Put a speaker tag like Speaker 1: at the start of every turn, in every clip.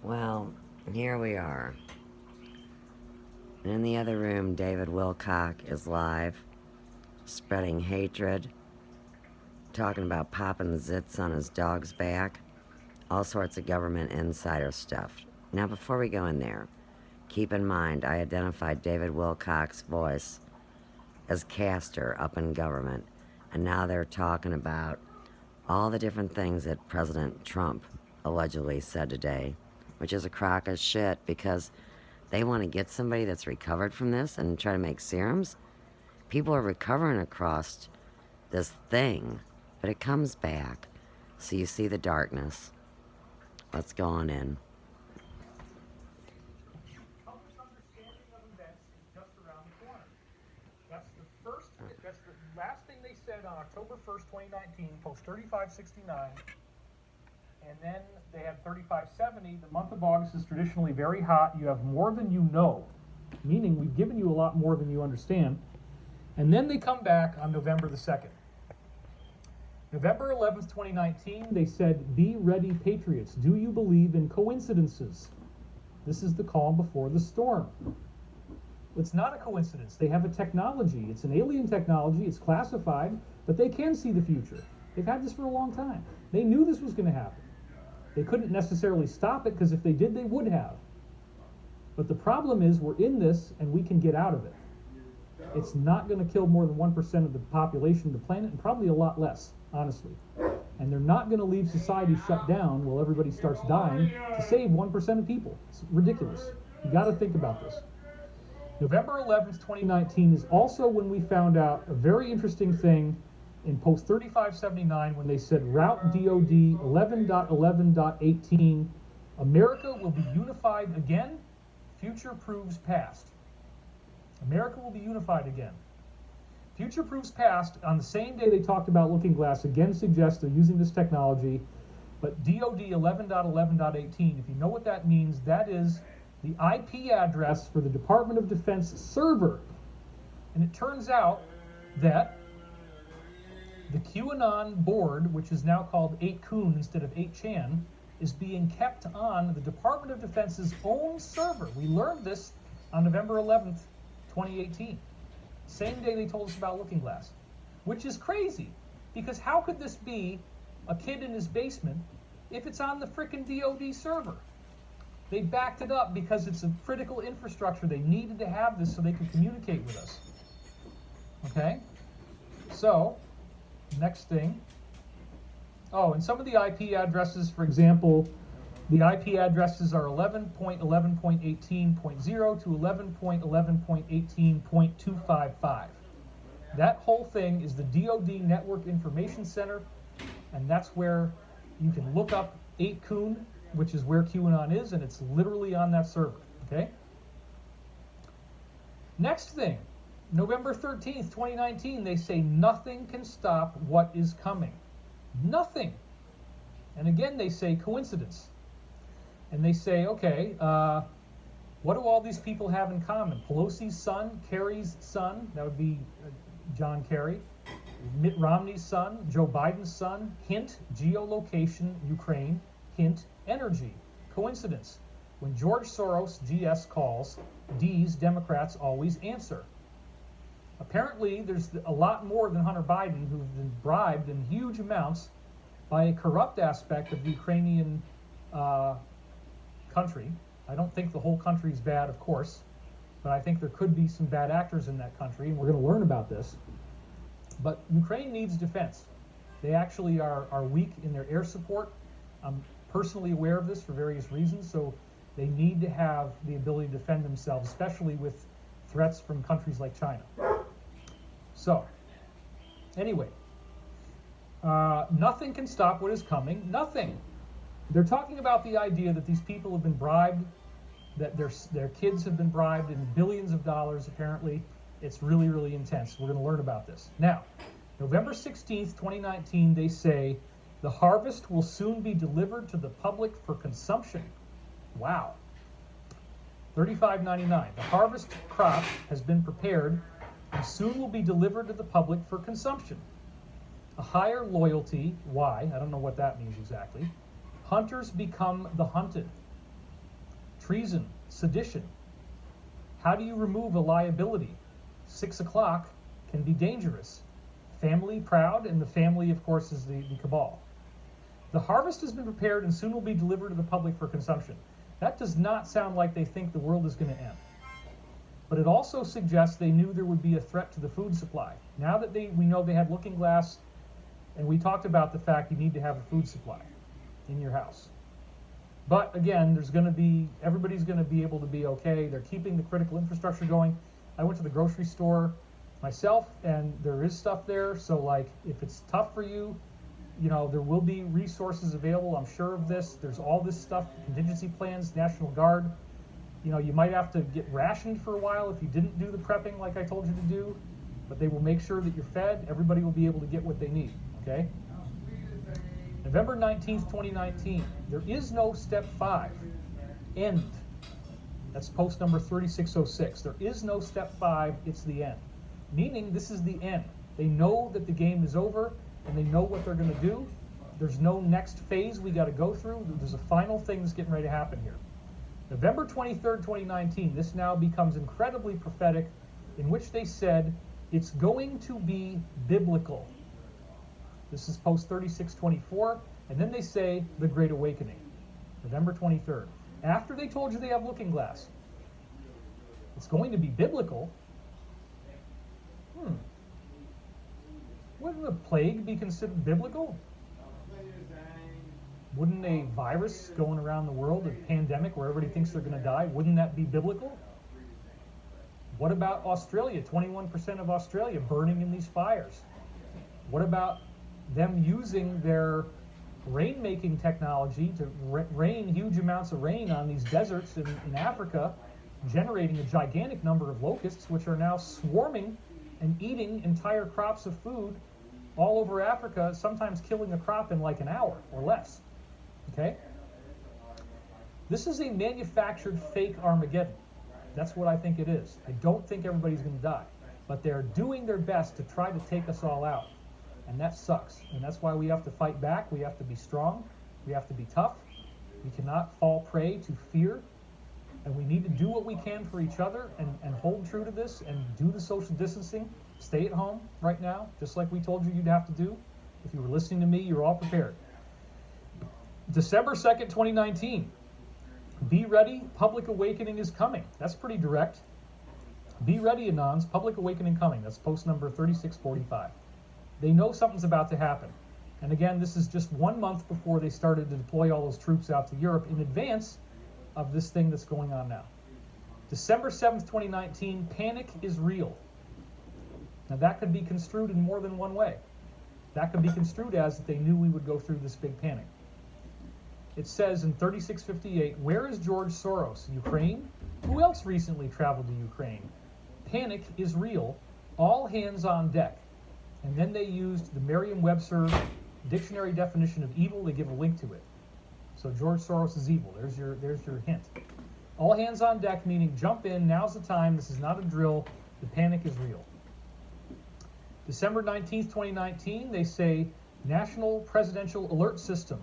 Speaker 1: Well, here we are. In the other room, David Wilcock is live, spreading hatred, talking about popping zits on his dog's back, all sorts of government insider stuff. Now, before we go in there, keep in mind I identified David Wilcock's voice as Castor up in government, and now they're talking about all the different things that President Trump allegedly said today, which is a crock of shit because they want to get somebody that's recovered from this and try to make serums. People are recovering across this thing, but it comes back. So you see the darkness. Let's go on in.
Speaker 2: Public understanding of events is just around the corner. That's the last thing they said on October 1st, 2019, post 3569. And then they had 3570. The month of August is traditionally very hot. You have more than you know, meaning we've given you a lot more than you understand. And then they come back on November the 2nd. November 11th, 2019, they said, "Be ready, patriots. Do you believe in coincidences?" This is the calm before the storm. It's not a coincidence. They have a technology. It's an alien technology. It's classified, but they can see the future. They've had this for a long time. They knew this was going to happen. They couldn't necessarily stop it, because if they did, they would have. But the problem is we're in this and we can get out of it. It's not going to kill more than 1% of the population of the planet, and probably a lot less, honestly. And they're not going to leave society shut down while everybody starts dying to save 1% of people. It's ridiculous. You got to think about this. November 11th, 2019 is also when we found out a very interesting thing in post 3579 when they said Route DOD 11.11.18, America will be unified again, future proves past. America will be unified again. Future proves past. On the same day they talked about Looking Glass, again suggests they're using this technology, but DOD 11.11.18, if you know what that means, that is the IP address for the Department of Defense server. And it turns out that the QAnon board, which is now called 8kun instead of 8chan, is being kept on the Department of Defense's own server. We learned this on November 11th, 2018. Same day they told us about Looking Glass, which is crazy, because how could this be a kid in his basement if it's on the frickin' DOD server? They backed it up because it's a critical infrastructure. They needed to have this so they could communicate with us. Okay? So, next thing. Oh, and some of the IP addresses, for example, the IP addresses are 11.11.18.0 to 11.11.18.255. That whole thing is the DoD Network Information Center, and that's where you can look up 8kun, which is where QAnon is, and it's literally on that server, okay? Next thing, November 13th, 2019, they say nothing can stop what is coming. Nothing. And again, they say coincidence. And they say, okay, what do all these people have in common? Pelosi's son, Kerry's son, that would be John Kerry, Mitt Romney's son, Joe Biden's son, hint, geolocation, Ukraine, hint, energy. Coincidence. When George Soros, GS, calls, D's, Democrats always answer. Apparently, there's a lot more than Hunter Biden who've been bribed in huge amounts by a corrupt aspect of the Ukrainian country. I don't think the whole country is bad, of course, but I think there could be some bad actors in that country, and we're going to learn about this. But Ukraine needs defense. They actually are weak in their air support. I'm personally aware of this for various reasons, so they need to have the ability to defend themselves, especially with threats from countries like China. So, anyway, nothing can stop what is coming. Nothing. They're talking about the idea that these people have been bribed, that their kids have been bribed in billions of dollars, apparently. It's really, really intense. We're going to learn about this. Now, November 16th, 2019, they say the harvest will soon be delivered to the public for consumption. Wow. $35.99. The harvest crop has been prepared and soon will be delivered to the public for consumption. A higher loyalty. Why? I don't know what that means exactly. Hunters become the hunted. treason, sedition. How do you remove a liability? 6 o'clock can be dangerous. Family proud, and the family, of course, is the cabal. The harvest has been prepared and soon will be delivered to the public for consumption. That does not sound like they think the world is going to end. But it also suggests they knew there would be a threat to the food supply. Now that we know they had Looking Glass, and we talked about the fact you need to have a food supply in your house. But again, everybody's going to be able to be okay. They're keeping the critical infrastructure going. I went to the grocery store myself, and there is stuff there. So like, if it's tough for you, there will be resources available. I'm sure of this. There's all this stuff, contingency plans, National Guard. You might have to get rationed for a while if you didn't do the prepping like I told you to do, but they will make sure that you're fed. Everybody will be able to get what they need, okay? November 19th, 2019, there is no step 5, end. That's post number 3606. There is no step 5, it's the end. Meaning this is the end. They know that the game is over, and they know what they're going to do. There's no next phase we got to go through. There's a final thing that's getting ready to happen here. November 23rd, 2019, this now becomes incredibly prophetic, in which they said it's going to be biblical. This is post 3624, and then they say the Great Awakening, November 23rd. After they told you they have Looking Glass, it's going to be biblical. Wouldn't a plague be considered biblical? Wouldn't a virus going around the world, a pandemic where everybody thinks they're going to die, wouldn't that be biblical? What about Australia? 21% of Australia burning in these fires. What about them using their rain-making technology to rain huge amounts of rain on these deserts in Africa, generating a gigantic number of locusts, which are now swarming and eating entire crops of food all over Africa, sometimes killing a crop in like an hour or less. Okay? This is a manufactured fake Armageddon. That's what I think it is. I don't think everybody's going to die, but they're doing their best to try to take us all out. And that sucks. And that's why we have to fight back. We have to be strong. We have to be tough. We cannot fall prey to fear. And we need to do what we can for each other and hold true to this and do the social distancing. Stay at home right now, just like we told you you'd have to do. If you were listening to me, you're all prepared. December 2nd, 2019. Be ready, public awakening is coming. That's pretty direct. Be ready, Anons, public awakening coming. That's post number 3645. They know something's about to happen. And again, this is just 1 month before they started to deploy all those troops out to Europe in advance of this thing that's going on now. December 7th, 2019, panic is real. Now that could be construed in more than one way. That could be construed as that they knew we would go through this big panic. It says in 3658, where is George Soros? Ukraine? Who else recently traveled to Ukraine? Panic is real. All hands on deck. And then they used the Merriam-Webster dictionary definition of evil. They give a link to it. So George Soros is evil. There's your hint. All hands on deck, meaning jump in. Now's the time. This is not a drill. The panic is real. December 19th, 2019, they say National Presidential Alert System.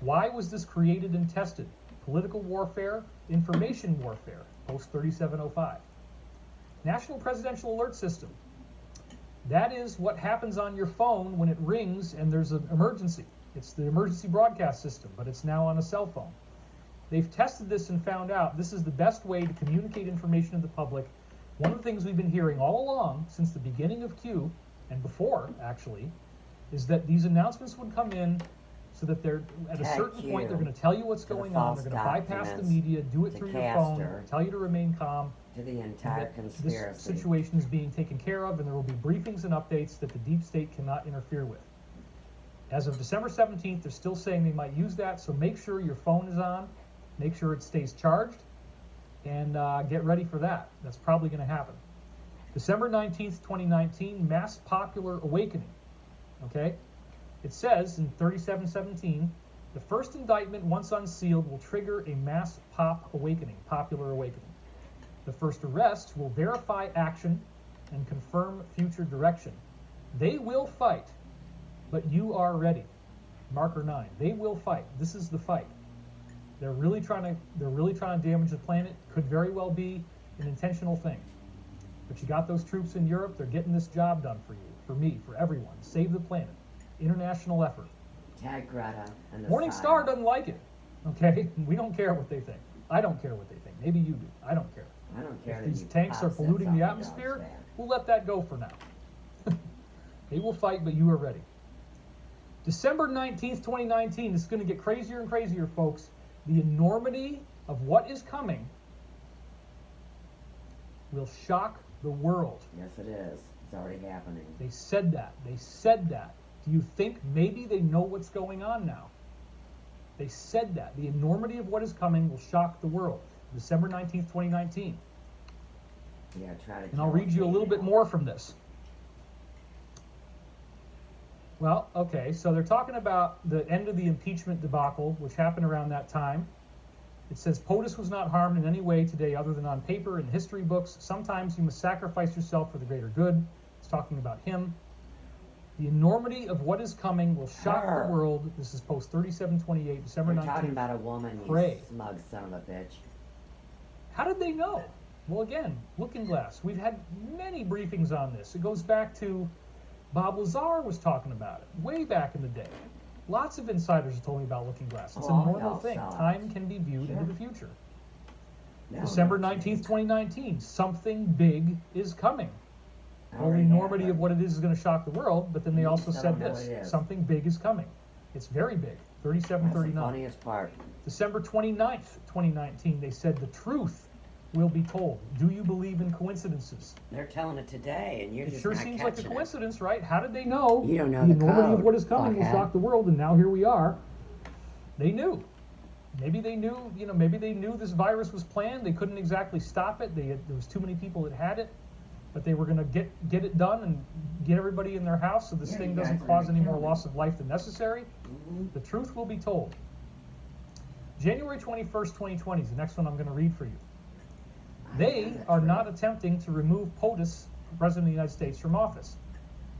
Speaker 2: Why was this created and tested? Political warfare, information warfare, post 3705. National Presidential Alert System. That is what happens on your phone when it rings and there's an emergency. It's the emergency broadcast system, but it's now on a cell phone. They've tested this and found out this is the best way to communicate information to the public. One of the things we've been hearing all along since the beginning of Q, and before actually, is that these announcements would come in so that they're at a certain point they're going to tell you what's going on. They're going to bypass the media, do it through your phone, tell you to remain calm.
Speaker 1: To the entire conspiracy.
Speaker 2: This situation is being taken care of, and there will be briefings and updates that the deep state cannot interfere with. As of December 17th, they're still saying they might use that, so make sure your phone is on, make sure it stays charged, and get ready for that. That's probably going to happen. December 19th, 2019, mass popular awakening. Okay? It says in 3717, the first indictment, once unsealed, will trigger a mass popular awakening. The first arrest will verify action and confirm future direction. They will fight, but you are ready. Marker 9. They will fight. This is the fight. They're really trying to damage the planet. Could very well be an intentional thing. But you got those troops in Europe. They're getting this job done for you, for me, for everyone. Save the planet. International effort.
Speaker 1: Tag Greta and the
Speaker 2: Morning
Speaker 1: sign.
Speaker 2: Star doesn't like it. Okay, we don't care what they think. I don't care what they think. Maybe you do. I don't care.
Speaker 1: I don't care
Speaker 2: If
Speaker 1: that
Speaker 2: these
Speaker 1: you
Speaker 2: tanks are
Speaker 1: pop
Speaker 2: polluting
Speaker 1: sets
Speaker 2: the
Speaker 1: off dog's
Speaker 2: atmosphere,
Speaker 1: back.
Speaker 2: we'll let that go for now. They will fight, but you are ready. December 19th, 2019. This is going to get crazier and crazier, folks. The enormity of what is coming will shock the world.
Speaker 1: Yes, it is. It's already happening.
Speaker 2: They said that. They said that. Do you think maybe they know what's going on now? They said that. The enormity of what is coming will shock the world. December 19th, 2019.
Speaker 1: Yeah, try to.
Speaker 2: And I'll read you a little bit more from this. Well, okay, so they're talking about the end of the impeachment debacle, which happened around that time. It says, POTUS was not harmed in any way today other than on paper and history books. Sometimes you must sacrifice yourself for the greater good. It's talking about him. The enormity of what is coming will shock
Speaker 1: Her.
Speaker 2: the world. This is post 3728, December
Speaker 1: We're
Speaker 2: 19th.
Speaker 1: talking about a woman, you
Speaker 2: Pray.
Speaker 1: smug son of a bitch.
Speaker 2: How did they know? Well, again, Looking Glass. We've had many briefings on this. It goes back to Bob Lazar was talking about it way back in the day. Lots of insiders have told me about Looking Glass. It's a
Speaker 1: Oh,
Speaker 2: normal
Speaker 1: y'all
Speaker 2: thing.
Speaker 1: saw it.
Speaker 2: Time can be viewed into
Speaker 1: Sure.
Speaker 2: the future.
Speaker 1: No,
Speaker 2: December
Speaker 1: no,
Speaker 2: 19th, 2019. Something big is coming.
Speaker 1: I
Speaker 2: Well, the
Speaker 1: already
Speaker 2: enormity
Speaker 1: have
Speaker 2: of what it is going to shock the world, but then they
Speaker 1: You
Speaker 2: also
Speaker 1: still
Speaker 2: said
Speaker 1: don't know
Speaker 2: this.
Speaker 1: what it is.
Speaker 2: Something big is coming. It's very big.
Speaker 1: That's the
Speaker 2: 3739.
Speaker 1: funniest part.
Speaker 2: December 29th, 2019. They said the truth will be told. Do you believe in coincidences?
Speaker 1: They're telling it today, and you're
Speaker 2: It
Speaker 1: just
Speaker 2: sure
Speaker 1: not
Speaker 2: seems like a
Speaker 1: catching it.
Speaker 2: coincidence, right? How did they know
Speaker 1: You don't know
Speaker 2: the
Speaker 1: the
Speaker 2: enormity
Speaker 1: code,
Speaker 2: of what is coming will
Speaker 1: fuckhead.
Speaker 2: shock the world, and now here we are. They knew. Maybe they knew, maybe they knew this virus was planned. They couldn't exactly stop it. There was too many people that had it, but they were going to get it done and get everybody in their house so this
Speaker 1: Yeah,
Speaker 2: thing
Speaker 1: you
Speaker 2: doesn't
Speaker 1: guys are
Speaker 2: cause
Speaker 1: gonna
Speaker 2: any
Speaker 1: kill
Speaker 2: more
Speaker 1: me.
Speaker 2: loss of life than necessary.
Speaker 1: Mhm.
Speaker 2: The truth will be told. January 21st, 2020 is the next one I'm going to read for you. They
Speaker 1: I know
Speaker 2: are
Speaker 1: the
Speaker 2: not
Speaker 1: truth.
Speaker 2: attempting to remove POTUS, President of the United States, from office.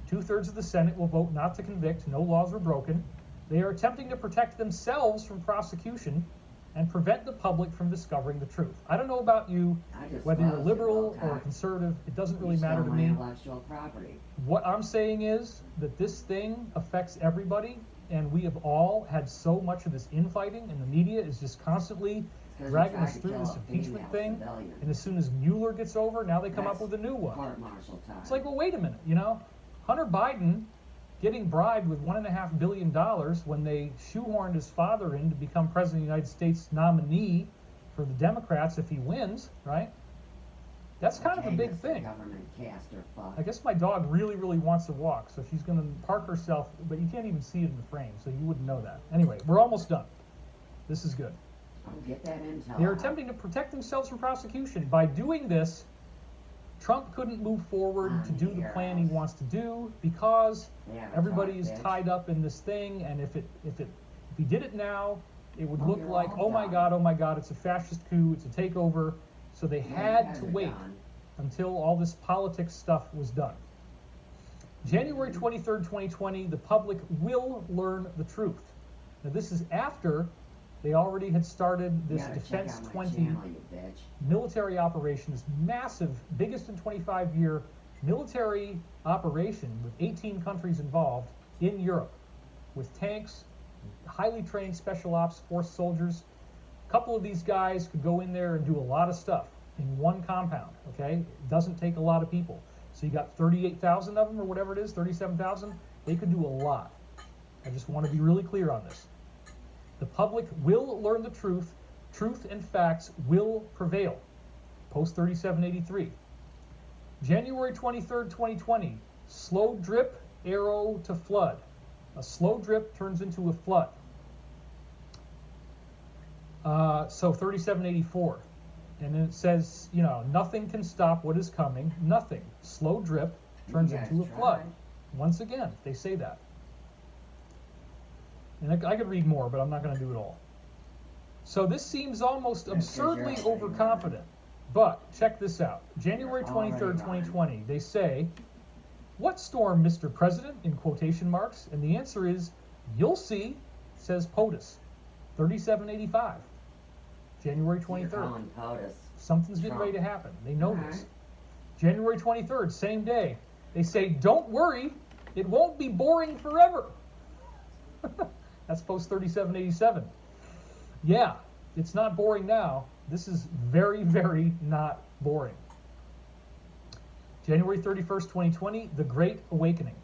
Speaker 2: 2/3 of the Senate will vote not to convict. No laws were broken. They are attempting to protect themselves from prosecution and prevent the public from discovering the truth. I don't know about you,
Speaker 1: I just
Speaker 2: whether you're
Speaker 1: lost it,
Speaker 2: liberal or a
Speaker 1: Wilcock.
Speaker 2: conservative, it doesn't really
Speaker 1: You
Speaker 2: matter
Speaker 1: stole
Speaker 2: to
Speaker 1: my
Speaker 2: me.
Speaker 1: intellectual property.
Speaker 2: What I'm saying is that this thing affects everybody, and we have all had so much of this infighting, and the media is just constantly
Speaker 1: Because
Speaker 2: dragging
Speaker 1: you tried
Speaker 2: us
Speaker 1: to
Speaker 2: through
Speaker 1: kill
Speaker 2: this
Speaker 1: a
Speaker 2: impeachment
Speaker 1: female
Speaker 2: thing.
Speaker 1: civilian.
Speaker 2: And as soon as Mueller gets over, now they come up
Speaker 1: That's
Speaker 2: with a new one.
Speaker 1: Court-martial time.
Speaker 2: It's like, well, wait a minute, Hunter Biden getting bribed with $1.5 billion when they shoehorned his father in to become president of the United States nominee for the Democrats if he wins, right? That's kind of a
Speaker 1: Okay,
Speaker 2: big
Speaker 1: Mr.
Speaker 2: thing.
Speaker 1: Government Castor, fuck.
Speaker 2: I guess my dog really, really wants to walk, so she's going to park herself, but you can't even see it in the frame, so you wouldn't know that. Anyway, we're almost done. This is good.
Speaker 1: I'll get that intel.
Speaker 2: They are
Speaker 1: out.
Speaker 2: attempting to protect themselves from prosecution. By doing this, Trump couldn't move forward to do the plan he wants to do because
Speaker 1: They have a
Speaker 2: everybody
Speaker 1: talk,
Speaker 2: is
Speaker 1: bitch.
Speaker 2: tied up in this thing, and if he did it now, it would
Speaker 1: Oh,
Speaker 2: look
Speaker 1: you're
Speaker 2: like,
Speaker 1: all
Speaker 2: oh my God, it's a fascist coup, it's a takeover. So they
Speaker 1: Yeah, you
Speaker 2: had
Speaker 1: guys
Speaker 2: to
Speaker 1: are
Speaker 2: wait
Speaker 1: done.
Speaker 2: until all this politics stuff was done. January 23rd, 2020, the public will learn the truth. Now, this is after they already had started
Speaker 1: You
Speaker 2: this
Speaker 1: gotta
Speaker 2: Defense
Speaker 1: check out my
Speaker 2: 20
Speaker 1: channel, you bitch.
Speaker 2: military operation, this massive, biggest in 25-year military operation with 18 countries involved in Europe, with tanks, highly trained special ops force soldiers. A couple of these guys could go in there and do a lot of stuff in one compound, okay? It doesn't take a lot of people. So you got 38,000 of them or whatever it is, 37,000. They could do a lot. I just want to be really clear on this. The public will learn the truth. Truth and facts will prevail. Post 3783. January 23rd, 2020. Slow drip, arrow to flood. A slow drip turns into a flood. So 3784. And then it says, nothing can stop what is coming. Nothing. Slow drip turns
Speaker 1: You guys
Speaker 2: into a flood.
Speaker 1: tried.
Speaker 2: Once again, they say that. And I could read more, but I'm not going to do it all. So this seems almost
Speaker 1: That's 'cause
Speaker 2: absurdly
Speaker 1: you're already
Speaker 2: overconfident. But check this out. January
Speaker 1: You're already
Speaker 2: 23rd,
Speaker 1: running.
Speaker 2: 2020, they say, "What storm, Mr. President?" in quotation marks. And the answer is, "You'll see," says POTUS. 3785. January
Speaker 1: You're
Speaker 2: 23rd.
Speaker 1: calling POTUS.
Speaker 2: Something's getting
Speaker 1: Trump.
Speaker 2: ready to happen. They know
Speaker 1: All
Speaker 2: this.
Speaker 1: right.
Speaker 2: January 23rd, same day. They say, don't worry, it won't be boring forever. That's post 3787. Yeah, it's not boring now. This is very, very not boring. January 31st, 2020, the Great Awakening.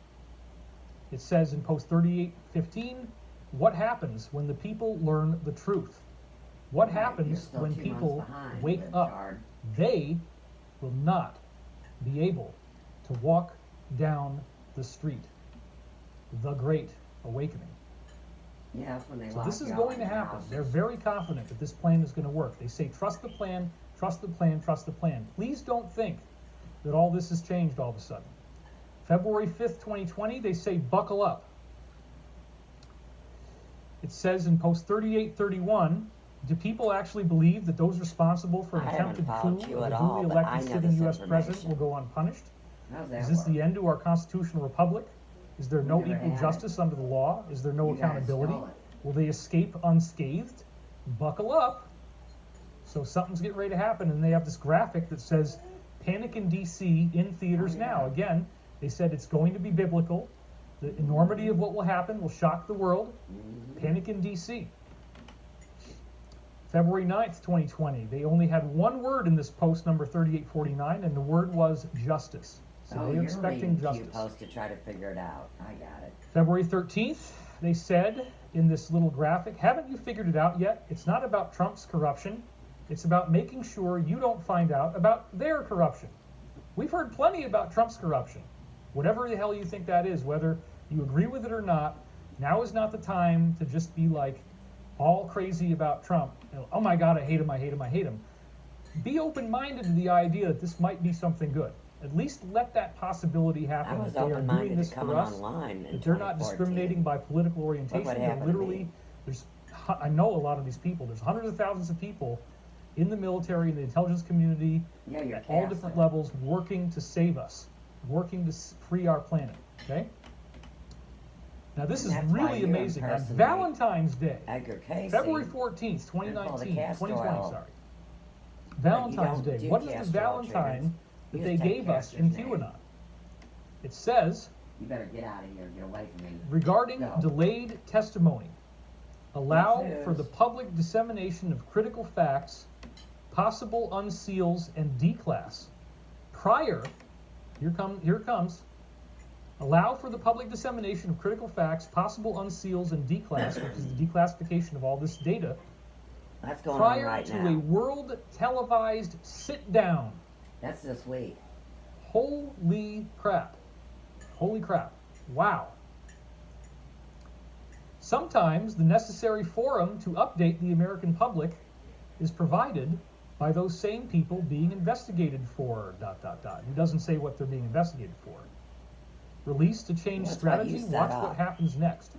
Speaker 2: It says in post 3815, what happens when the people learn the truth? What
Speaker 1: Right, you're
Speaker 2: happens
Speaker 1: still
Speaker 2: when
Speaker 1: 2 months
Speaker 2: people
Speaker 1: behind,
Speaker 2: wake up?
Speaker 1: libtard.
Speaker 2: They will not be able to walk down the street. The Great Awakening.
Speaker 1: Yeah, that's when they
Speaker 2: So
Speaker 1: lock
Speaker 2: this is
Speaker 1: you out
Speaker 2: going to
Speaker 1: in your
Speaker 2: happen.
Speaker 1: houses.
Speaker 2: They're very confident that this plan is going to work. They say, trust the plan, trust the plan, trust the plan. Please don't think that all this has changed all of a sudden. February 5th, 2020, they say, buckle up. It says in post 3831, do people actually believe that those responsible for an
Speaker 1: I
Speaker 2: attempted
Speaker 1: haven't
Speaker 2: coup
Speaker 1: followed you
Speaker 2: of
Speaker 1: at
Speaker 2: a
Speaker 1: all,
Speaker 2: duly
Speaker 1: but I
Speaker 2: elected
Speaker 1: know
Speaker 2: sitting
Speaker 1: this
Speaker 2: U.S. president
Speaker 1: information.
Speaker 2: will go unpunished?
Speaker 1: How's that
Speaker 2: Is this
Speaker 1: work?
Speaker 2: the end to our constitutional republic? Is there no
Speaker 1: We never
Speaker 2: equal
Speaker 1: had it.
Speaker 2: justice under the law? Is there no
Speaker 1: You guys
Speaker 2: accountability?
Speaker 1: stole it.
Speaker 2: Will they escape unscathed? Buckle up. So something's getting ready to happen, and they have this graphic that says Panic in D.C. in theaters
Speaker 1: Oh, yeah.
Speaker 2: now. Again, they said it's going to be biblical. The enormity of what will happen will shock the world.
Speaker 1: Mhm.
Speaker 2: Panic in D.C. February 9th, 2020. They only had one word in this post number 3849, and the word was justice. So
Speaker 1: Oh,
Speaker 2: they're
Speaker 1: you're
Speaker 2: expecting
Speaker 1: reading
Speaker 2: justice.
Speaker 1: Q post to try to figure it out. I got it.
Speaker 2: February 13th, they said in this little graphic, haven't you figured it out yet? It's not about Trump's corruption. It's about making sure you don't find out about their corruption. We've heard plenty about Trump's corruption. Whatever the hell you think that is, whether you agree with it or not, now is not the time to just be like all crazy about Trump. You know, oh my God, I hate him, I hate him, I hate him. Be open-minded to the idea that this might be something good. At least let that possibility
Speaker 1: I
Speaker 2: happen.
Speaker 1: was
Speaker 2: That they are doing
Speaker 1: open-minded
Speaker 2: this
Speaker 1: to
Speaker 2: for
Speaker 1: coming
Speaker 2: us.
Speaker 1: online in
Speaker 2: That they're not
Speaker 1: 2014.
Speaker 2: discriminating by political orientation.
Speaker 1: Look what
Speaker 2: They're
Speaker 1: happened to
Speaker 2: literally,
Speaker 1: me.
Speaker 2: I know a lot of these people. There's hundreds of thousands of people in the military, in the intelligence community,
Speaker 1: Yeah, you're
Speaker 2: at all
Speaker 1: Castor.
Speaker 2: different levels, working to save us, working to free our planet. Okay. Now this
Speaker 1: And
Speaker 2: is
Speaker 1: that's why
Speaker 2: really
Speaker 1: you
Speaker 2: amazing. On
Speaker 1: impersonate
Speaker 2: Valentine's Day,
Speaker 1: Edgar Casey.
Speaker 2: February 14th,
Speaker 1: They're called the
Speaker 2: 2019,
Speaker 1: castor
Speaker 2: 2020,
Speaker 1: oil.
Speaker 2: sorry.
Speaker 1: But you
Speaker 2: Valentine's
Speaker 1: don't
Speaker 2: Day.
Speaker 1: do
Speaker 2: What is the
Speaker 1: castor oil
Speaker 2: Valentine
Speaker 1: treatments.
Speaker 2: that
Speaker 1: You
Speaker 2: they
Speaker 1: just take
Speaker 2: gave us in
Speaker 1: Castor's name.
Speaker 2: QAnon? It says,
Speaker 1: You better get out of here. Get away from me.
Speaker 2: regarding
Speaker 1: Go.
Speaker 2: delayed testimony, allow
Speaker 1: Yes,
Speaker 2: for
Speaker 1: it
Speaker 2: the
Speaker 1: is.
Speaker 2: public dissemination of critical facts, possible unseals and declass prior, here it comes, allow for the public dissemination of critical facts, possible unseals and declass, which is the declassification of all this data,
Speaker 1: That's going on
Speaker 2: prior
Speaker 1: right
Speaker 2: to
Speaker 1: now.
Speaker 2: a world televised sit down.
Speaker 1: That's this week.
Speaker 2: Holy crap. Holy crap. Wow. Sometimes the necessary forum to update the American public is provided by those same people being investigated for ... He doesn't say what they're being investigated for. Release to change
Speaker 1: That's what
Speaker 2: strategy.
Speaker 1: you set
Speaker 2: Watch
Speaker 1: up.
Speaker 2: what happens next.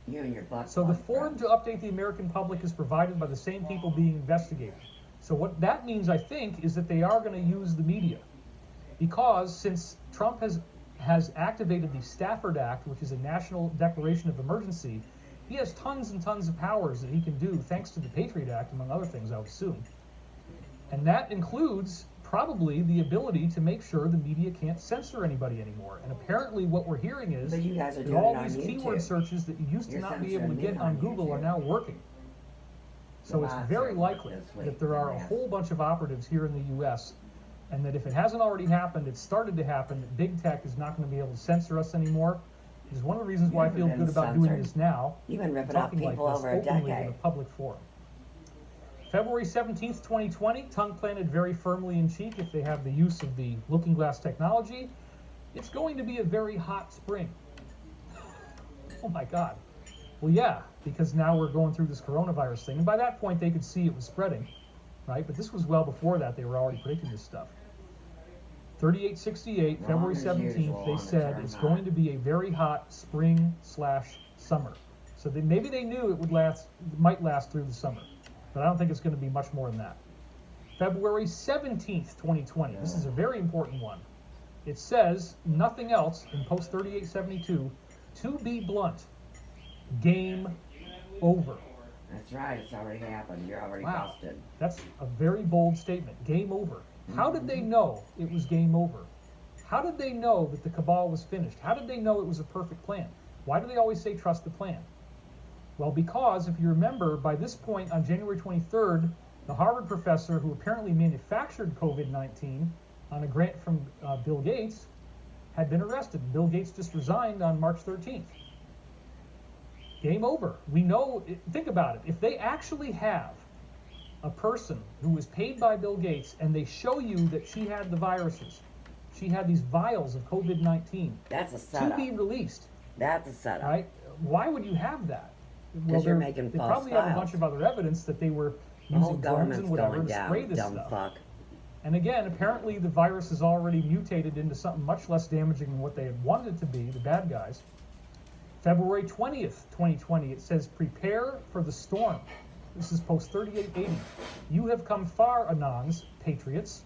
Speaker 1: You and your butt.
Speaker 2: So the
Speaker 1: plug
Speaker 2: forum to
Speaker 1: friends.
Speaker 2: update the American public is provided by the same people being investigated. So what that means, I think, is that they are going to use the media. Because since Trump has activated the Stafford Act, which is a national declaration of emergency, he has tons and tons of powers that he can do thanks to the Patriot Act, among other things, I would assume. And that includes probably the ability to make sure the media can't censor anybody anymore. And apparently what we're hearing is
Speaker 1: But you guys are
Speaker 2: that
Speaker 1: doing
Speaker 2: all
Speaker 1: it on
Speaker 2: these keyword
Speaker 1: YouTube.
Speaker 2: searches that you used to
Speaker 1: You're
Speaker 2: not be able to
Speaker 1: censoring
Speaker 2: get
Speaker 1: me
Speaker 2: on
Speaker 1: on
Speaker 2: Google are
Speaker 1: YouTube.
Speaker 2: now working. So
Speaker 1: The
Speaker 2: it's
Speaker 1: bots
Speaker 2: very
Speaker 1: are
Speaker 2: likely
Speaker 1: this week,
Speaker 2: that there are a
Speaker 1: yes.
Speaker 2: whole bunch of operatives here in the U.S. and that if it hasn't already happened, it's started to happen, that big tech is not going to be able to censor us anymore. Which is one of the reasons why I
Speaker 1: You've
Speaker 2: feel
Speaker 1: been
Speaker 2: good about doing
Speaker 1: censored.
Speaker 2: this now.
Speaker 1: You've been ripping off
Speaker 2: Talking like
Speaker 1: people
Speaker 2: this
Speaker 1: over a
Speaker 2: openly in a
Speaker 1: decade.
Speaker 2: public forum. February 17th, 2020, tongue planted very firmly in cheek if they have the use of the looking glass technology. It's going to be a very hot spring. Oh my God. Well, yeah, because now we're going through this coronavirus thing. And by that point, they could see it was spreading, right? But this was well before that. They were already predicting this stuff. 3868,
Speaker 1: Wrong
Speaker 2: February
Speaker 1: as
Speaker 2: 17th,
Speaker 1: usual
Speaker 2: they
Speaker 1: on the
Speaker 2: said
Speaker 1: term
Speaker 2: it's
Speaker 1: hot.
Speaker 2: going to be a very hot spring/summer. So maybe they knew it might last through the summer, but I don't think it's going to be much more than that. February 17th, 2020. This is a very important one. It says nothing else in post 3872. To be blunt, game over.
Speaker 1: That's right. It's already happened. You're already
Speaker 2: Wow.
Speaker 1: busted.
Speaker 2: That's a very bold statement. Game over. How did they know it was game over? How did they know that the cabal was finished? How did they know it was a perfect plan? Why do they always say trust the plan? Well, because if you remember, by this point on January 23rd, the Harvard professor who apparently manufactured COVID-19 on a grant from Bill Gates had been arrested. Bill Gates just resigned on March 13th. Game over. We know, think about it. If they actually have a person who was paid by Bill Gates and they show you that she had the viruses, she had these vials of COVID-19
Speaker 1: That's a
Speaker 2: to
Speaker 1: setup.
Speaker 2: be released,
Speaker 1: That's a setup.
Speaker 2: right? Why would you have that?
Speaker 1: Because you're making
Speaker 2: they
Speaker 1: false
Speaker 2: probably have a
Speaker 1: files.
Speaker 2: bunch of other evidence that they were
Speaker 1: The whole
Speaker 2: using drones
Speaker 1: government's
Speaker 2: and whatever
Speaker 1: going
Speaker 2: to spray
Speaker 1: down,
Speaker 2: this
Speaker 1: dumb
Speaker 2: stuff.
Speaker 1: fuck.
Speaker 2: And again, apparently the virus is already mutated into something much less damaging than what they had wanted it to be, the bad guys. February 20th, 2020, it says, prepare for the storm. This is post 3880. You have come far, Anons, patriots.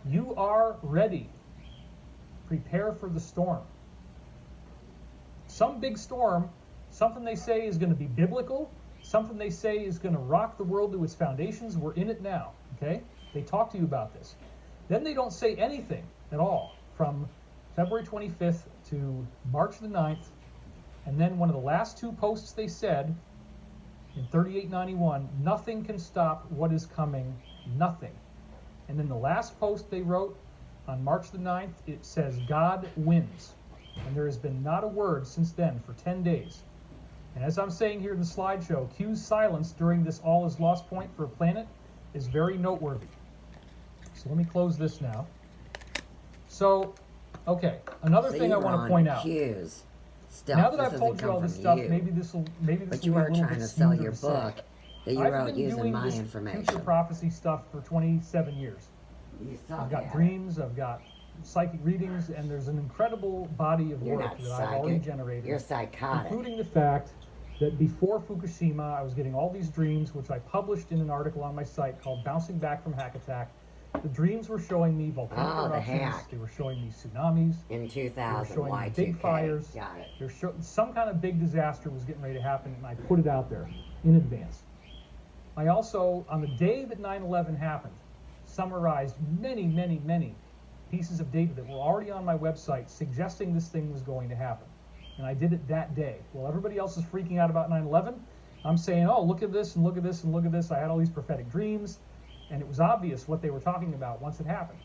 Speaker 2: You are ready. Prepare for the storm. Some big storm, something they say is going to be biblical, something they say is going to rock the world to its foundations. We're in it now, okay? They talk to you about this. Then they don't say anything at all from February 25th to March the 9th. And then one of the last two posts they said in 3891, nothing can stop what is coming, nothing. And then the last post they wrote on March the 9th, it says, God wins. And there has been not a word since then for 10 days. And as I'm saying here in the slideshow, Q's silence during this all is lost point for a planet is very noteworthy. So let me close this now. So, okay, another
Speaker 1: So
Speaker 2: thing
Speaker 1: you
Speaker 2: I
Speaker 1: were
Speaker 2: want to
Speaker 1: on
Speaker 2: point out.
Speaker 1: Q's stuff.
Speaker 2: Now that
Speaker 1: This
Speaker 2: I've
Speaker 1: doesn't
Speaker 2: told you
Speaker 1: come
Speaker 2: all this
Speaker 1: from
Speaker 2: stuff,
Speaker 1: you.
Speaker 2: maybe this will
Speaker 1: But
Speaker 2: be
Speaker 1: you
Speaker 2: a
Speaker 1: are
Speaker 2: little
Speaker 1: trying
Speaker 2: bit
Speaker 1: to sell
Speaker 2: smoother
Speaker 1: your
Speaker 2: to say.
Speaker 1: book that you
Speaker 2: I've
Speaker 1: wrote
Speaker 2: been
Speaker 1: using
Speaker 2: doing
Speaker 1: my
Speaker 2: this
Speaker 1: information.
Speaker 2: future prophecy stuff for 27 years.
Speaker 1: You suck
Speaker 2: I've got
Speaker 1: at
Speaker 2: dreams, I've got psychic readings, and there's an incredible body of
Speaker 1: You're
Speaker 2: work
Speaker 1: not
Speaker 2: that I've already
Speaker 1: psychic.
Speaker 2: generated,
Speaker 1: You're psychotic.
Speaker 2: including the fact that before Fukushima, I was getting all these dreams, which I published in an article on my site called Bouncing Back from Hack Attack. The dreams were showing me volcanic
Speaker 1: Oh, the
Speaker 2: eruptions,
Speaker 1: hack.
Speaker 2: they were showing me tsunamis,
Speaker 1: In
Speaker 2: they were
Speaker 1: 2000,
Speaker 2: showing me
Speaker 1: Y2K.
Speaker 2: big fires.
Speaker 1: Got it.
Speaker 2: Some kind of big disaster was getting ready to happen, and I put it out there in advance. I also, on the day that 9/11 happened, summarized many, many, many pieces of data that were already on my website suggesting this thing was going to happen. And I did it that day. While everybody else is freaking out about 9/11, I'm saying, oh, look at this, and look at this, and look at this. I had all these prophetic dreams, and it was obvious what they were talking about once it happened.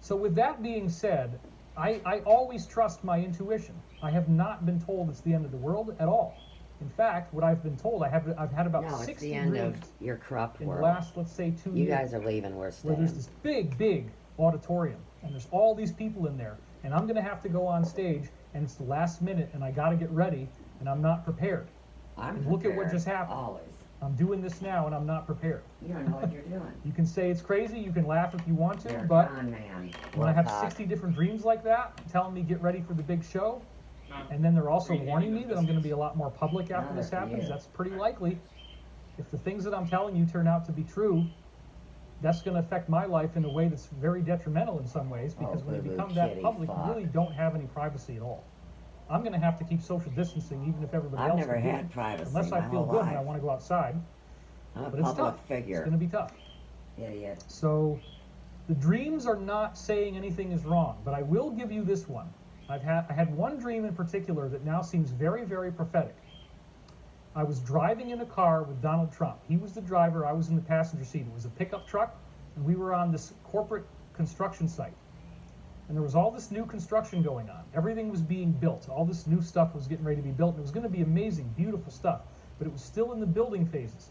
Speaker 2: So with that being said, I always trust my intuition. I have not been told it's the end of the world at all. In fact, what I've been told, I've had about
Speaker 1: No, it's
Speaker 2: 60
Speaker 1: the end of
Speaker 2: dreams
Speaker 1: your corrupt
Speaker 2: in the
Speaker 1: world.
Speaker 2: last, let's say, 2
Speaker 1: You
Speaker 2: years,
Speaker 1: guys are leaving, we're
Speaker 2: where there's
Speaker 1: staying.
Speaker 2: this big, big auditorium, and there's all these people in there, and I'm going to have to go on stage, and it's the last minute, and I got to get ready, and I'm not prepared.
Speaker 1: I'm
Speaker 2: And look at what
Speaker 1: prepared,
Speaker 2: just happened.
Speaker 1: Always.
Speaker 2: I'm doing this now, and I'm not prepared.
Speaker 1: You don't know what you're doing.
Speaker 2: You can say it's crazy, you can laugh if you want to,
Speaker 1: You're a
Speaker 2: but
Speaker 1: con man.
Speaker 2: when I have
Speaker 1: Wilcock.
Speaker 2: 60 different dreams like that, telling me get ready for the big show, and then they're also warning me that I'm going to be a lot more public after this happens, that's pretty likely. If the things that I'm telling you turn out to be true, that's going to affect my life in a way that's very detrimental in some ways, because when you
Speaker 1: boo-boo
Speaker 2: become that
Speaker 1: kitty
Speaker 2: public,
Speaker 1: fuck.
Speaker 2: you really don't have any privacy at all. I'm going to have to keep social distancing even if everybody
Speaker 1: I've
Speaker 2: else
Speaker 1: never
Speaker 2: can do
Speaker 1: had
Speaker 2: it,
Speaker 1: privacy
Speaker 2: unless I
Speaker 1: my
Speaker 2: feel
Speaker 1: whole
Speaker 2: good and I
Speaker 1: life.
Speaker 2: want to go outside.
Speaker 1: I'm a
Speaker 2: But it's
Speaker 1: public
Speaker 2: tough.
Speaker 1: figure.
Speaker 2: It's going to be tough.
Speaker 1: Idiot.
Speaker 2: So the dreams are not saying anything is wrong, but I will give you this one. I had one dream in particular that now seems very, very prophetic. I was driving in a car with Donald Trump. He was the driver, I was in the passenger seat. It was a pickup truck, and we were on this corporate construction site. And there was all this new construction going on. Everything was being built. All this new stuff was getting ready to be built. And it was going to be amazing, beautiful stuff, but it was still in the building phases.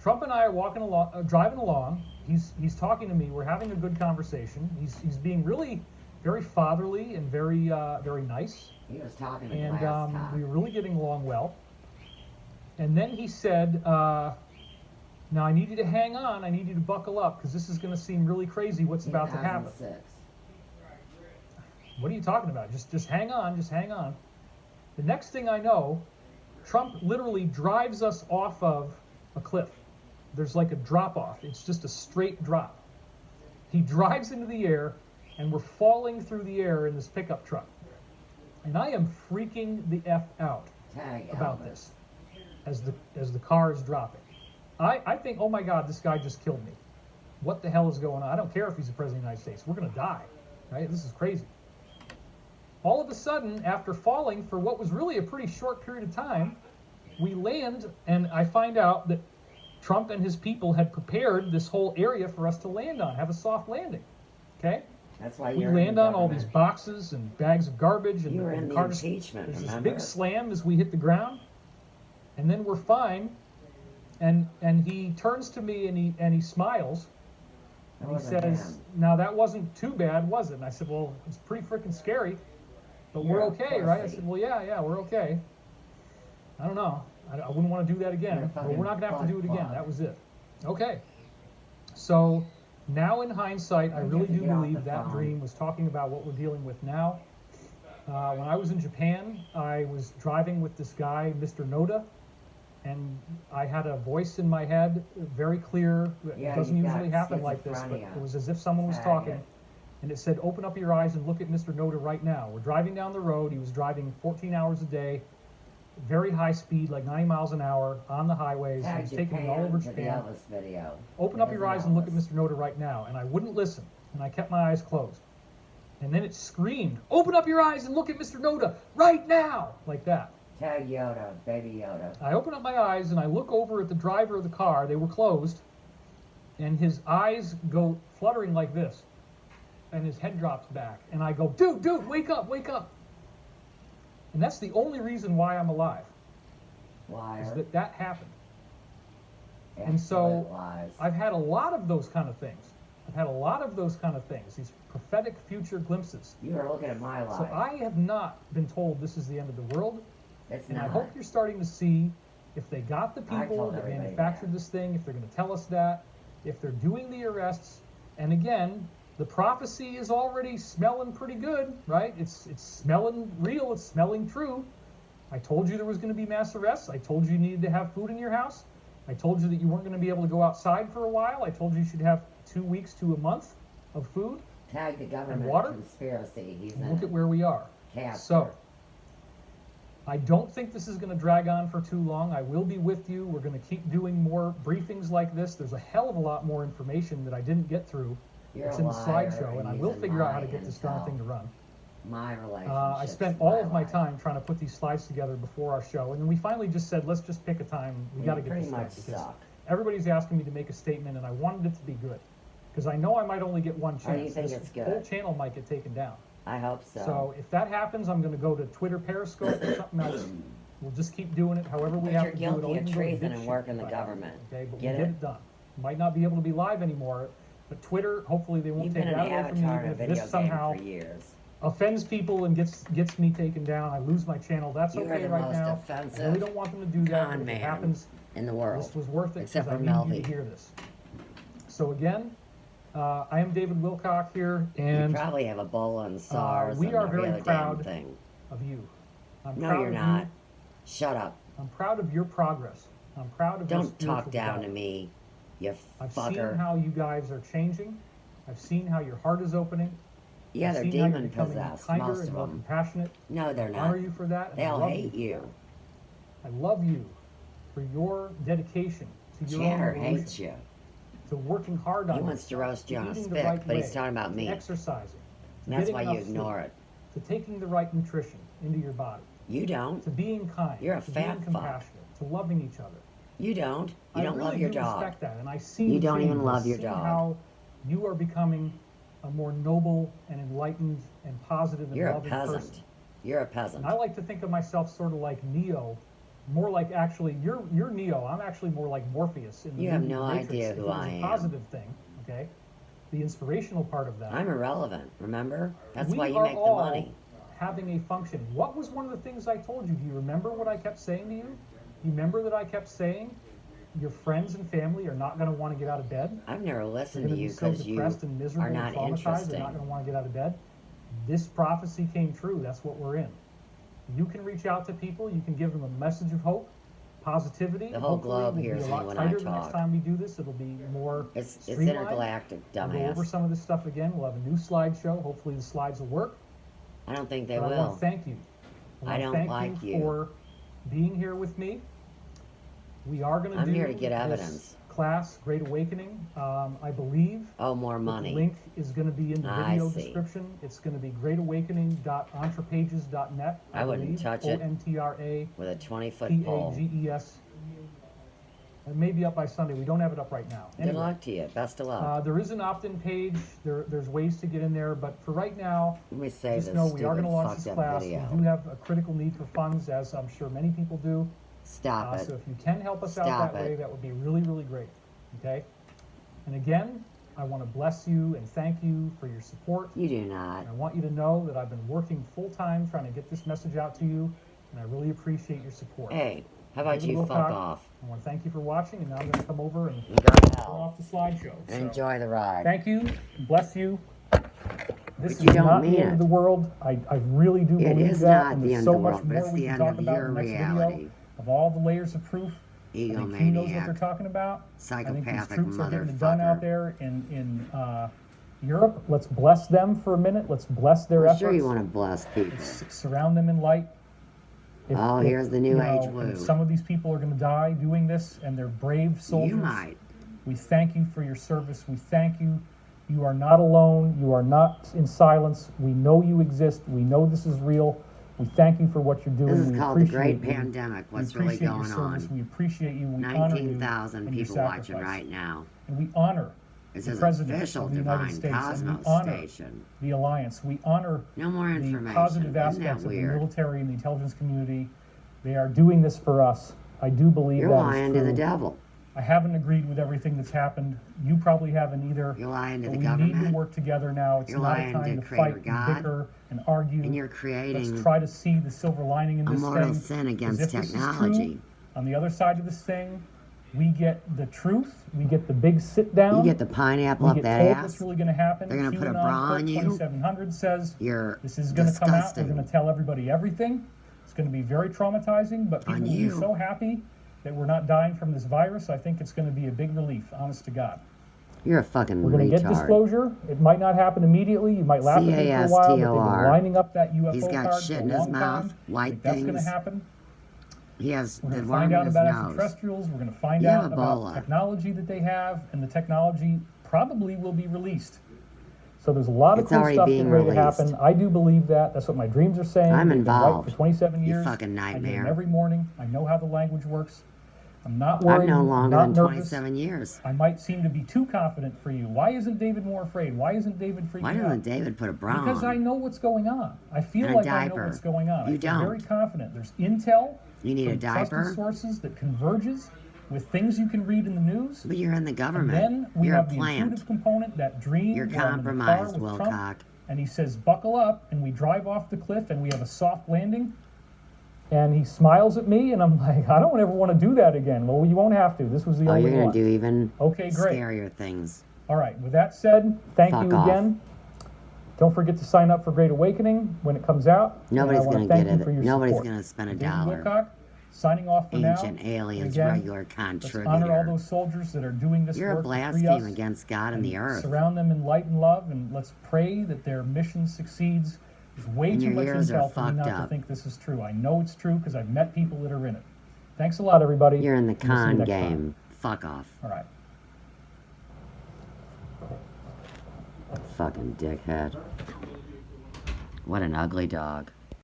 Speaker 2: Trump and I are walking along, driving along. He's talking to me. We're having a good conversation. He's being really very fatherly and very very nice.
Speaker 1: He was talking to
Speaker 2: And
Speaker 1: Glascock.
Speaker 2: we were really getting along well. And then he said, now I need you to hang on. I need you to buckle up because this is going to seem really crazy what's about to happen.
Speaker 1: 2006.
Speaker 2: What are you talking about? Just hang on, just hang on. The next thing I know, Trump literally drives us off of a cliff. There's like a drop off. It's just a straight drop. He drives into the air and we're falling through the air in this pickup truck. And I am freaking the F out
Speaker 1: Tag
Speaker 2: about
Speaker 1: Elvis.
Speaker 2: this. as the car is dropping. I think, oh my God, this guy just killed me. What the hell is going on? I don't care if he's the president of the United States. We're going to die, right? This is crazy. All of a sudden, after falling for what was really a pretty short period of time, we land, and I find out that Trump and his people had prepared this whole area for us to land on, have a soft landing. Okay?
Speaker 1: That's why
Speaker 2: we land on all these boxes and bags of garbage, and
Speaker 1: you were in the
Speaker 2: car
Speaker 1: impeachment,
Speaker 2: there's
Speaker 1: remember?
Speaker 2: this big slam as we hit the ground, and then we're fine. And he turns to me and he smiles, and he says, "Now that wasn't too bad, was it?" And I said, "Well, it's pretty freaking scary, but we're okay, right?" I said, "Well, yeah, we're okay." I don't know. I wouldn't want to do that again, but we're not going to have to do it again. That was it. Okay. So now in hindsight, I really do believe that dream was talking about what we're dealing with now. When I was in Japan, I was driving with this guy, Mr. Noda, and I had a voice in my head, very clear. It doesn't usually happen like this, but it was as if someone was talking. And it said, "Open up your eyes and look at Mr. Noda right now." We're driving down the road. He was driving 14 hours a day, very high speed, like 90 miles an hour on the highways. He was taking me all over Japan. "Open up your eyes and look at Mr. Noda right now." And I wouldn't listen, and I kept my eyes closed. And then it screamed, "Open up your eyes and look at Mr. Noda right now," like that.
Speaker 1: Tag Yoda, baby Yoda.
Speaker 2: I open up my eyes and I look over at the driver of the car. They were closed, and his eyes go fluttering like this, and his head drops back. And I go, dude, wake up, wake up. And that's the only reason why I'm alive.
Speaker 1: Liar.
Speaker 2: Is that happened.
Speaker 1: Absolute
Speaker 2: And so
Speaker 1: lies.
Speaker 2: I've had a lot of those kind of things. These prophetic future glimpses.
Speaker 1: You are looking at my life.
Speaker 2: So I have not been told this is the end of the world.
Speaker 1: It's
Speaker 2: And
Speaker 1: not.
Speaker 2: I hope you're starting to see if they got the
Speaker 1: I
Speaker 2: people
Speaker 1: told
Speaker 2: that
Speaker 1: everybody
Speaker 2: manufactured
Speaker 1: that.
Speaker 2: this thing, if they're going to tell us that, if they're doing the arrests. And again, the prophecy is already smelling pretty good, right? It's smelling real. It's smelling true. I told you there was going to be mass arrests. I told you you needed to have food in your house. I told you that you weren't going to be able to go outside for a while. I told you you should have 2 weeks to a month of food.
Speaker 1: Tag the government
Speaker 2: water?
Speaker 1: conspiracy. He's
Speaker 2: And
Speaker 1: in
Speaker 2: look at where we are.
Speaker 1: Castor.
Speaker 2: So, I don't think this is going to drag on for too long. I will be with you. We're going to keep doing more briefings like this. There's a hell of a lot more information that I didn't get through.
Speaker 1: You're
Speaker 2: It's
Speaker 1: a
Speaker 2: in the
Speaker 1: liar,
Speaker 2: slideshow, and I
Speaker 1: he's
Speaker 2: will
Speaker 1: in
Speaker 2: figure out how
Speaker 1: my
Speaker 2: to get this darn
Speaker 1: intel.
Speaker 2: thing to run.
Speaker 1: My relationship.
Speaker 2: I spent all of my time trying to put these slides together before our show, and then we finally just said, let's just pick a time. We got to get
Speaker 1: pretty
Speaker 2: this
Speaker 1: much
Speaker 2: done because
Speaker 1: suck.
Speaker 2: everybody's asking me to make a statement, and I wanted it to be good because I know I might only get one chance.
Speaker 1: Oh, you think
Speaker 2: This
Speaker 1: it's good?
Speaker 2: whole channel might get taken down.
Speaker 1: I hope so.
Speaker 2: So if that happens, I'm going to go to Twitter, Periscope, or something else. We'll just keep doing it however we
Speaker 1: But
Speaker 2: have
Speaker 1: you're
Speaker 2: to do it. I'll
Speaker 1: guilty of
Speaker 2: even go to
Speaker 1: treason and
Speaker 2: BitChute,
Speaker 1: work in the
Speaker 2: but-
Speaker 1: government.
Speaker 2: Okay, but
Speaker 1: Get
Speaker 2: we get
Speaker 1: it?
Speaker 2: it done. Might not be able to be live anymore, but Twitter, hopefully they won't
Speaker 1: You've
Speaker 2: take
Speaker 1: been an
Speaker 2: that away from me.
Speaker 1: avatar in a
Speaker 2: If
Speaker 1: video
Speaker 2: this
Speaker 1: game
Speaker 2: somehow
Speaker 1: for years.
Speaker 2: offends people and gets me taken down, I lose my channel. That's
Speaker 1: You are
Speaker 2: okay
Speaker 1: the
Speaker 2: right
Speaker 1: most
Speaker 2: now. I
Speaker 1: offensive
Speaker 2: really don't want them to do that.
Speaker 1: con
Speaker 2: But if
Speaker 1: man
Speaker 2: it happens,
Speaker 1: in the world.
Speaker 2: this was worth it
Speaker 1: Except
Speaker 2: because
Speaker 1: for
Speaker 2: I need you
Speaker 1: Melvie.
Speaker 2: to hear this. So again, I am David Wilcock here,
Speaker 1: You
Speaker 2: and
Speaker 1: probably have Ebola and SARS
Speaker 2: we
Speaker 1: and
Speaker 2: are
Speaker 1: every
Speaker 2: very
Speaker 1: other
Speaker 2: proud
Speaker 1: damn thing.
Speaker 2: of you. I'm
Speaker 1: No,
Speaker 2: proud
Speaker 1: you're
Speaker 2: of
Speaker 1: not.
Speaker 2: you.
Speaker 1: Shut up.
Speaker 2: I'm proud of your progress. I'm proud of your
Speaker 1: Don't talk
Speaker 2: spiritual
Speaker 1: down to
Speaker 2: development.
Speaker 1: me, you
Speaker 2: I've seen
Speaker 1: fucker.
Speaker 2: how you guys are changing. I've seen how your heart is opening.
Speaker 1: Yeah,
Speaker 2: I've
Speaker 1: they're
Speaker 2: seen how you're
Speaker 1: demon
Speaker 2: becoming
Speaker 1: possessed,
Speaker 2: kinder
Speaker 1: most
Speaker 2: and
Speaker 1: of
Speaker 2: more
Speaker 1: them.
Speaker 2: compassionate.
Speaker 1: No, they're
Speaker 2: I
Speaker 1: not.
Speaker 2: honor you for that. And I
Speaker 1: They'll
Speaker 2: love
Speaker 1: hate
Speaker 2: you.
Speaker 1: you.
Speaker 2: I love you for your dedication to your
Speaker 1: Chatter
Speaker 2: own
Speaker 1: hates
Speaker 2: evolution,
Speaker 1: you.
Speaker 2: to working hard on
Speaker 1: He wants to
Speaker 2: yourself,
Speaker 1: roast you on a
Speaker 2: eating the
Speaker 1: spit,
Speaker 2: right
Speaker 1: but he's
Speaker 2: way,
Speaker 1: talking about
Speaker 2: to
Speaker 1: me.
Speaker 2: exercising, to
Speaker 1: And that's
Speaker 2: getting
Speaker 1: why you
Speaker 2: enough
Speaker 1: ignore
Speaker 2: sleep,
Speaker 1: it.
Speaker 2: to taking the right nutrition into your body,
Speaker 1: You don't.
Speaker 2: to being kind,
Speaker 1: You're a
Speaker 2: to
Speaker 1: fat
Speaker 2: being
Speaker 1: fuck.
Speaker 2: compassionate, to loving each other.
Speaker 1: You don't. You
Speaker 2: I
Speaker 1: don't
Speaker 2: really
Speaker 1: love your
Speaker 2: do
Speaker 1: dog.
Speaker 2: respect that, and I see
Speaker 1: You don't
Speaker 2: change.
Speaker 1: even love your
Speaker 2: I see
Speaker 1: dog.
Speaker 2: how you are becoming a more noble and enlightened and positive and
Speaker 1: You're a
Speaker 2: loving
Speaker 1: peasant.
Speaker 2: person.
Speaker 1: You're a peasant.
Speaker 2: And I like to think of myself sort of like Neo, more like actually you're Neo. I'm actually more like Morpheus in the
Speaker 1: You have
Speaker 2: movie
Speaker 1: no
Speaker 2: The Matrix.
Speaker 1: idea
Speaker 2: If
Speaker 1: who
Speaker 2: it was
Speaker 1: I
Speaker 2: a
Speaker 1: am.
Speaker 2: positive thing, okay? The inspirational part of that.
Speaker 1: I'm irrelevant, remember? That's
Speaker 2: we
Speaker 1: why you
Speaker 2: are
Speaker 1: make the
Speaker 2: all
Speaker 1: money.
Speaker 2: having a function. What was one of the things I told you? Do you remember what I kept saying to you? You remember that I kept saying your friends and family are not going to want to get out of bed?
Speaker 1: I've never
Speaker 2: They're
Speaker 1: listened
Speaker 2: going
Speaker 1: to
Speaker 2: to be
Speaker 1: you
Speaker 2: so
Speaker 1: because you
Speaker 2: depressed and miserable
Speaker 1: are
Speaker 2: and
Speaker 1: not
Speaker 2: traumatized. They're
Speaker 1: interesting.
Speaker 2: not going to want to get out of bed. This prophecy came true. That's what we're in. You can reach out to people. You can give them a message of hope, positivity.
Speaker 1: The whole
Speaker 2: Hopefully
Speaker 1: globe
Speaker 2: it will
Speaker 1: hears
Speaker 2: be a
Speaker 1: me
Speaker 2: lot
Speaker 1: when I
Speaker 2: tighter the next
Speaker 1: talk.
Speaker 2: time we do this. It'll be more
Speaker 1: It's
Speaker 2: streamlined.
Speaker 1: intergalactic,
Speaker 2: We'll go over
Speaker 1: dumbass.
Speaker 2: some of this stuff again. We'll have a new slideshow. Hopefully the slides will work.
Speaker 1: I don't think they
Speaker 2: But I want
Speaker 1: will.
Speaker 2: to thank you.
Speaker 1: I
Speaker 2: want to
Speaker 1: don't
Speaker 2: thank
Speaker 1: like
Speaker 2: you
Speaker 1: you.
Speaker 2: for being here with me. We are going to
Speaker 1: I'm
Speaker 2: do
Speaker 1: here to get
Speaker 2: this
Speaker 1: evidence.
Speaker 2: class, Great Awakening. I believe
Speaker 1: Oh, more
Speaker 2: the
Speaker 1: money.
Speaker 2: link is going to be in the
Speaker 1: I
Speaker 2: video
Speaker 1: see.
Speaker 2: description. It's going to be greatawakening.entrepages.net.
Speaker 1: I wouldn't touch it
Speaker 2: ONTRAPAGES.
Speaker 1: with a 20-foot pole.
Speaker 2: It may be up by Sunday. We don't have it up right now.
Speaker 1: Good luck to you. Best of luck.
Speaker 2: There is an opt-in page. There's ways to get in there, but for right now,
Speaker 1: Let me save
Speaker 2: just
Speaker 1: this
Speaker 2: know we are
Speaker 1: stupid
Speaker 2: going to launch
Speaker 1: fucked
Speaker 2: this
Speaker 1: up
Speaker 2: class.
Speaker 1: video.
Speaker 2: We do have a critical need for funds, as I'm sure many people do.
Speaker 1: Stop it.
Speaker 2: So if you can help us out
Speaker 1: Stop
Speaker 2: that way,
Speaker 1: it.
Speaker 2: that would be really, really great. Okay? And again, I want to bless you and thank you for your support.
Speaker 1: You do not.
Speaker 2: I want you to know that I've been working full-time trying to get this message out to you, and I really appreciate your support.
Speaker 1: Hey, how about
Speaker 2: David
Speaker 1: you
Speaker 2: Wilcock,
Speaker 1: fuck off?
Speaker 2: I want to thank you for watching, and now I'm going to come over and
Speaker 1: You go to
Speaker 2: turn
Speaker 1: hell.
Speaker 2: off the slideshow. So,
Speaker 1: And enjoy the ride.
Speaker 2: thank you. Bless you. This
Speaker 1: But you
Speaker 2: is
Speaker 1: don't
Speaker 2: not
Speaker 1: mean
Speaker 2: the end
Speaker 1: it.
Speaker 2: of the world. I really do
Speaker 1: It
Speaker 2: believe
Speaker 1: is
Speaker 2: that,
Speaker 1: not
Speaker 2: and
Speaker 1: the
Speaker 2: there's
Speaker 1: end
Speaker 2: so
Speaker 1: of the
Speaker 2: much
Speaker 1: world, but
Speaker 2: more
Speaker 1: it's
Speaker 2: we
Speaker 1: the
Speaker 2: can
Speaker 1: end
Speaker 2: talk
Speaker 1: of
Speaker 2: about
Speaker 1: your
Speaker 2: in the next
Speaker 1: reality.
Speaker 2: video of all the layers of proof. I think he knows what they're
Speaker 1: Egomaniac.
Speaker 2: talking about. I think these
Speaker 1: Psychopathic
Speaker 2: troops are getting it done out
Speaker 1: motherfucker.
Speaker 2: there in Europe. Let's bless them for a minute. Let's bless their
Speaker 1: I'm
Speaker 2: efforts.
Speaker 1: sure you want to bless people.
Speaker 2: Surround them in light.
Speaker 1: Oh, here's the new age
Speaker 2: and
Speaker 1: woo.
Speaker 2: some of these people are going to die doing this, and they're brave soldiers.
Speaker 1: You might.
Speaker 2: We thank you for your service. We thank you. You are not alone. You are not in silence. We know you exist. We know this is real. We thank you for what you're doing.
Speaker 1: This is
Speaker 2: We
Speaker 1: called the
Speaker 2: appreciate
Speaker 1: Great
Speaker 2: you.
Speaker 1: Pandemic.
Speaker 2: We
Speaker 1: What's really
Speaker 2: appreciate your
Speaker 1: going
Speaker 2: service.
Speaker 1: on?
Speaker 2: We appreciate you. We honor you
Speaker 1: 19,000
Speaker 2: and your
Speaker 1: people watching
Speaker 2: sacrifice.
Speaker 1: right now.
Speaker 2: And we honor
Speaker 1: This
Speaker 2: the
Speaker 1: is
Speaker 2: President
Speaker 1: official
Speaker 2: of the United
Speaker 1: Divine
Speaker 2: States. And
Speaker 1: Cosmos
Speaker 2: we honor
Speaker 1: Station.
Speaker 2: the Alliance. We honor
Speaker 1: No more
Speaker 2: the
Speaker 1: information.
Speaker 2: positive
Speaker 1: Isn't
Speaker 2: aspects
Speaker 1: that
Speaker 2: of the
Speaker 1: weird?
Speaker 2: military and the intelligence community. They are doing this for us. I do believe
Speaker 1: You're
Speaker 2: that is
Speaker 1: lying to
Speaker 2: true.
Speaker 1: the devil.
Speaker 2: I haven't agreed with everything that's happened. You probably haven't either.
Speaker 1: You're lying to
Speaker 2: But
Speaker 1: the
Speaker 2: we
Speaker 1: government.
Speaker 2: need to work together now. It's
Speaker 1: You're
Speaker 2: not a
Speaker 1: lying
Speaker 2: time
Speaker 1: to
Speaker 2: to
Speaker 1: Creator
Speaker 2: fight and
Speaker 1: God.
Speaker 2: bicker and argue.
Speaker 1: And you're
Speaker 2: Let's
Speaker 1: creating
Speaker 2: try to see the silver lining in
Speaker 1: a
Speaker 2: this
Speaker 1: mortal
Speaker 2: thing.
Speaker 1: sin
Speaker 2: 'Cause
Speaker 1: against
Speaker 2: if this is true,
Speaker 1: technology.
Speaker 2: on the other side of this thing, we get the truth. We get the big sit down.
Speaker 1: You get the pineapple
Speaker 2: we
Speaker 1: up
Speaker 2: get
Speaker 1: that
Speaker 2: told
Speaker 1: ass.
Speaker 2: what's really going to happen.
Speaker 1: They're gonna put a
Speaker 2: QAnon
Speaker 1: bra
Speaker 2: Cult
Speaker 1: on you.
Speaker 2: 2700 says
Speaker 1: You're
Speaker 2: this is going to come out. We're
Speaker 1: disgusting.
Speaker 2: going to tell everybody everything. It's going to be very traumatizing, but people
Speaker 1: On
Speaker 2: will be
Speaker 1: you.
Speaker 2: so happy that we're not dying from this virus. I think it's going to be a big relief, honest to God.
Speaker 1: You're a fucking
Speaker 2: We're going to get
Speaker 1: retard.
Speaker 2: disclosure. It might not happen immediately. You might laugh at me for a while, but they've
Speaker 1: CASTOR.
Speaker 2: been lining up that UFO
Speaker 1: He's got
Speaker 2: card
Speaker 1: shit
Speaker 2: for
Speaker 1: in
Speaker 2: a
Speaker 1: his
Speaker 2: long
Speaker 1: mouth,
Speaker 2: time.
Speaker 1: white
Speaker 2: I think that's going
Speaker 1: things.
Speaker 2: to happen.
Speaker 1: He has
Speaker 2: We're
Speaker 1: the
Speaker 2: going to
Speaker 1: worm
Speaker 2: find
Speaker 1: in
Speaker 2: out
Speaker 1: his
Speaker 2: about
Speaker 1: nose.
Speaker 2: extraterrestrials. We're going to find
Speaker 1: You have
Speaker 2: out about
Speaker 1: Ebola.
Speaker 2: technology that they have, and the technology probably will be released. So there's a lot of
Speaker 1: It's
Speaker 2: cool
Speaker 1: already
Speaker 2: stuff
Speaker 1: being
Speaker 2: getting ready to
Speaker 1: released.
Speaker 2: happen. I do believe that. That's what my dreams are saying.
Speaker 1: I'm
Speaker 2: They've been right
Speaker 1: involved.
Speaker 2: for 27
Speaker 1: You
Speaker 2: years.
Speaker 1: fucking
Speaker 2: I do
Speaker 1: nightmare.
Speaker 2: them every morning. I know how the language works. I'm not worried.
Speaker 1: I've known
Speaker 2: I'm
Speaker 1: longer
Speaker 2: not
Speaker 1: than
Speaker 2: nervous.
Speaker 1: 27 years.
Speaker 2: I might seem to be too confident for you. Why isn't David more afraid? Why isn't David freaking
Speaker 1: Why
Speaker 2: out?
Speaker 1: doesn't David put a bra
Speaker 2: Because I
Speaker 1: on?
Speaker 2: know what's going on. I feel
Speaker 1: And a
Speaker 2: like I know
Speaker 1: diaper.
Speaker 2: what's going on.
Speaker 1: You
Speaker 2: I feel very
Speaker 1: don't.
Speaker 2: confident. There's intel
Speaker 1: You need a
Speaker 2: from trusted
Speaker 1: diaper?
Speaker 2: sources that converges with things you can read in the news.
Speaker 1: But you're in the
Speaker 2: And
Speaker 1: government.
Speaker 2: then we
Speaker 1: You're a
Speaker 2: have the
Speaker 1: plant.
Speaker 2: intuitive component, that dream.
Speaker 1: You're
Speaker 2: where I'm in the car
Speaker 1: compromised,
Speaker 2: with
Speaker 1: Wilcock.
Speaker 2: Trump, and he says, "Buckle up," and we drive off the cliff, and we have a soft landing. And he smiles at me, and I'm like, I don't ever want to do that again. Well, you won't have to. This was the
Speaker 1: Oh,
Speaker 2: only
Speaker 1: you're
Speaker 2: one.
Speaker 1: going to do even
Speaker 2: Okay, great.
Speaker 1: scarier things.
Speaker 2: All right. With that said, thank
Speaker 1: Fuck
Speaker 2: you
Speaker 1: off.
Speaker 2: again. Don't forget to sign up for Great Awakening when it comes out.
Speaker 1: Nobody's
Speaker 2: going to
Speaker 1: get
Speaker 2: you
Speaker 1: it.
Speaker 2: for your
Speaker 1: Nobody's
Speaker 2: support.
Speaker 1: going to spend a
Speaker 2: David
Speaker 1: dollar.
Speaker 2: Wilcock, signing off for now.
Speaker 1: Ancient aliens,
Speaker 2: Again,
Speaker 1: regular
Speaker 2: let's honor all
Speaker 1: contributor.
Speaker 2: those soldiers that are doing this
Speaker 1: You're a
Speaker 2: work to free
Speaker 1: blaspheme
Speaker 2: us,
Speaker 1: against God and the earth.
Speaker 2: surround them in light and love, and let's pray that their mission succeeds. There's way
Speaker 1: And
Speaker 2: too
Speaker 1: your
Speaker 2: much
Speaker 1: ears are
Speaker 2: intel for me not
Speaker 1: fucked
Speaker 2: to
Speaker 1: up.
Speaker 2: think this is true. I know it's true because I've met people that are in it. Thanks a lot, everybody.
Speaker 1: You're in the
Speaker 2: and we'll see you
Speaker 1: con
Speaker 2: next time.
Speaker 1: game. Fuck off.
Speaker 2: All right.
Speaker 1: Fucking dickhead. What an ugly dog.